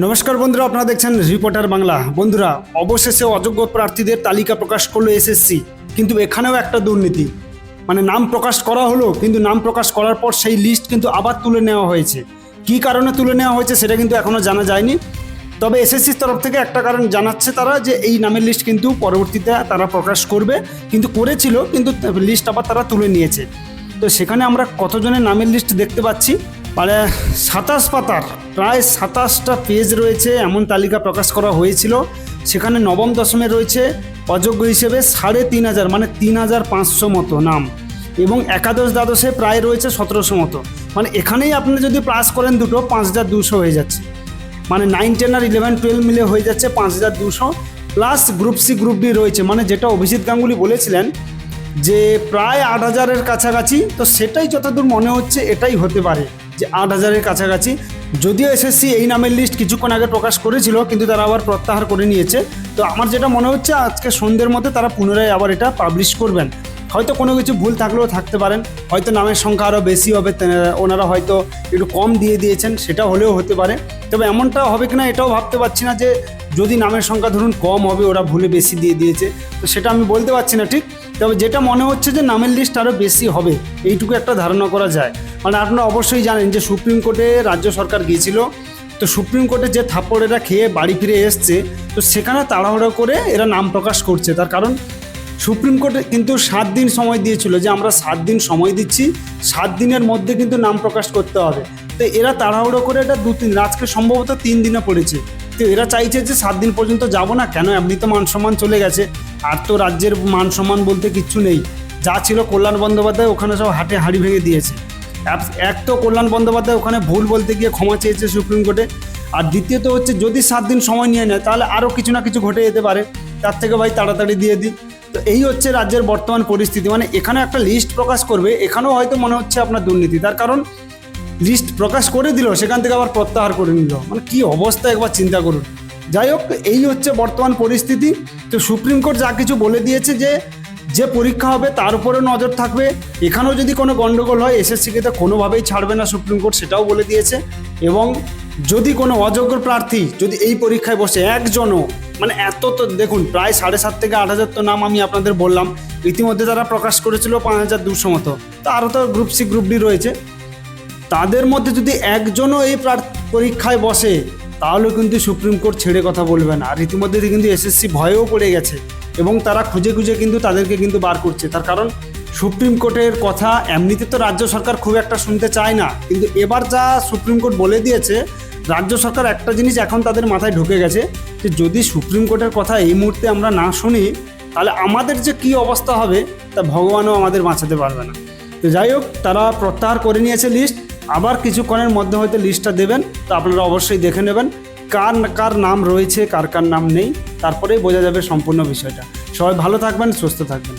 নমস্কার বন্ধুরা, আপনারা দেখছেন রিপোর্টার বাংলা। বন্ধুরা, অবশেষে অযোগ্য প্রার্থীদের তালিকা প্রকাশ করলো এসএসসি, কিন্তু এখানেও একটা দুর্নীতি। মানে নাম প্রকাশ করা হলো, কিন্তু নাম প্রকাশ করার পর সেই লিস্ট কিন্তু আবার তুলে নেওয়া হয়েছে। কী কারণে তুলে নেওয়া হয়েছে সেটা কিন্তু এখনও জানা যায়নি। তবে এসএসসির তরফ থেকে একটা কারণ জানাচ্ছে তারা, যে এই নামের লিস্ট কিন্তু পরবর্তীতে তারা প্রকাশ করবে, কিন্তু করেছিল, কিন্তু লিস্ট আবার তারা তুলে নিয়েছে। তো সেখানে আমরা কতজনের নামের লিস্ট দেখতে পাচ্ছি, মানে 27 পাতার প্রায় 27টা পেজ রয়েছে এমন তালিকা প্রকাশ করা হয়েছিল। সেখানে নবম দশমে রয়েছে অযোগ্য হিসেবে 3500, মানে 3500 মতো নাম, এবং একাদশ দ্বাদশে প্রায় রয়েছে 1700 মতো। মানে এখানেই আপনি যদি প্লাস করেন দুটো, 5200 হয়ে যাচ্ছে। মানে 9, 10 আর 11, 12 মিলে হয়ে যাচ্ছে 5200, plus group C group D রয়েছে। মানে যেটা অভিজিৎ গাঙ্গুলি বলেছিলেন যে প্রায় 8000-এর কাছাকাছি, তো সেটাই যতদূর মনে হচ্ছে এটাই হতে পারে, যে 8000-এর কাছাকাছি। যদিও এসএসসি এই নামের লিস্ট কিছুক্ষণ আগে প্রকাশ করেছিল, কিন্তু তারা আবার প্রত্যাহার করে নিয়েছে। তো আমার যেটা মনে হচ্ছে আজকে সন্ধ্যের মধ্যে তারা পুনরায় আবার এটা পাবলিশ করবেন। হয়তো কোনো কিছু ভুল থাকলেও থাকতে পারেন, হয়তো নামের সংখ্যা আরও বেশি হবে, ওনারা হয়তো একটু কম দিয়ে দিয়েছেন, সেটা হলেও হতে পারে। তবে এমনটা হবে কিনা এটাও ভাবতে পারছি না, যে যদি নামের সংখ্যা ধরুন কম হবে, ওরা ভুলে বেশি দিয়ে দিয়েছে, তো সেটা আমি বলতে পারছি না ঠিক। তবে যেটা মনে হচ্ছে যে নামের লিস্ট আরও বেশি হবে, এইটুকু একটা ধারণা করা যায়। মানে আপনারা অবশ্যই জানেন যে সুপ্রিম কোর্টে রাজ্য সরকার গিয়েছিল, তো সুপ্রিম কোর্টে যে থাপ্পড় এরা খেয়ে বাড়ি ফিরে এসছে, তো সেখানে তাড়াহুড়ো করে এরা নাম প্রকাশ করছে। তার কারণ সুপ্রিম কোর্টে কিন্তু 7 দিন সময় দিয়েছিল, যে আমরা 7 দিন সময় দিচ্ছি, 7 দিনের মধ্যে কিন্তু নাম প্রকাশ করতে হবে। তো এরা তাড়াহুড়ো করে এটা 2-3, আজকে সম্ভবত 3 দিনে পড়েছে। তো এরা চাইছে যে 7 দিন পর্যন্ত যাব না কেন, এমনি তো মান সম্মান চলে গেছে, আর তো রাজ্যের মান সম্মান বলতে কিচ্ছু নেই। যা ছিল কল্যাণ বন্দ্যোপাধ্যায় ওখানে সব হাঁড়ি ভেঙে দিয়েছে। এক তো কল্যাণ বন্দ্যোপাধ্যায় ওখানে ভুল বলতে গিয়ে ক্ষমা চেয়েছে সুপ্রিম কোর্টে, আর দ্বিতীয়ত হচ্ছে যদি 7 দিন সময় নিয়ে নেয় তাহলে আরও কিছু না কিছু ঘটে যেতে পারে, তার থেকে ভাই তাড়াতাড়ি দিয়ে দিই। তো এই হচ্ছে রাজ্যের বর্তমান পরিস্থিতি। মানে এখানে একটা লিস্ট প্রকাশ করবে, এখানেও হয়তো মনে হচ্ছে আপনার দুর্নীতি। তার কারণ লিস্ট প্রকাশ করে দিল, সেখান থেকে আবার প্রত্যাহার করে নিল, মানে কী অবস্থা একবার চিন্তা করুন। যাই হোক, এই হচ্ছে বর্তমান পরিস্থিতি। তো সুপ্রিম কোর্ট যা কিছু বলে দিয়েছে, যে পরীক্ষা হবে তার উপরেও নজর থাকবে। এখানেও যদি কোনো গণ্ডগোল হয় এসএসসিকে তো কোনোভাবেই ছাড়বে না সুপ্রিম কোর্ট, সেটাও বলে দিয়েছে। এবং যদি কোনো অযোগ্য প্রার্থী যদি এই পরীক্ষায় বসে একজনও, মানে এত তো দেখুন প্রায় 7,500 থেকে 8,000 তো নাম আমি আপনাদের বললাম, ইতিমধ্যে তারা প্রকাশ করেছিল 5200 মতো, তো আরও তো গ্রুপ সি গ্রুপ ডি রয়েছে। তাদের মধ্যে যদি একজনও এই পরীক্ষায় বসে, তাহলে কিন্তু সুপ্রিম কোর্ট ছেড়ে কথা বলবে না। আর ইতিমধ্যে কিন্তু এসএসসি ভয়েও পড়ে গেছে, এবং তারা খুঁজে খুঁজে কিন্তু তাদেরকে কিন্তু বার করছে। তার কারণ সুপ্রিম কোর্টের কথা এমনিতে তো রাজ্য সরকার খুব একটা শুনতে চায় না, কিন্তু এবার যা সুপ্রিম কোর্ট বলে দিয়েছে, রাজ্য সরকার একটা জিনিস এখন তাদের মাথায় ঢুকে গেছে, যে যদি সুপ্রিম কোর্টের কথা এই মুহূর্তে আমরা না শুনি, তাহলে আমাদের যে কী অবস্থা হবে তা ভগবানও আমাদের বাঁচাতে পারবে না। তো যাই হোক, তারা প্রত্যাহার করে নিয়েছে লিস্ট, আবার কিছুক্ষণের মধ্যে হয়তো লিস্টটা দেবেন, তো আপনারা অবশ্যই দেখে নেবেন কার কার নাম রয়েছে, কার কার নাম নেই, তারপরেই বোঝা যাবে সম্পূর্ণ বিষয়টা। সবাই ভালো থাকবেন, সুস্থ থাকবেন।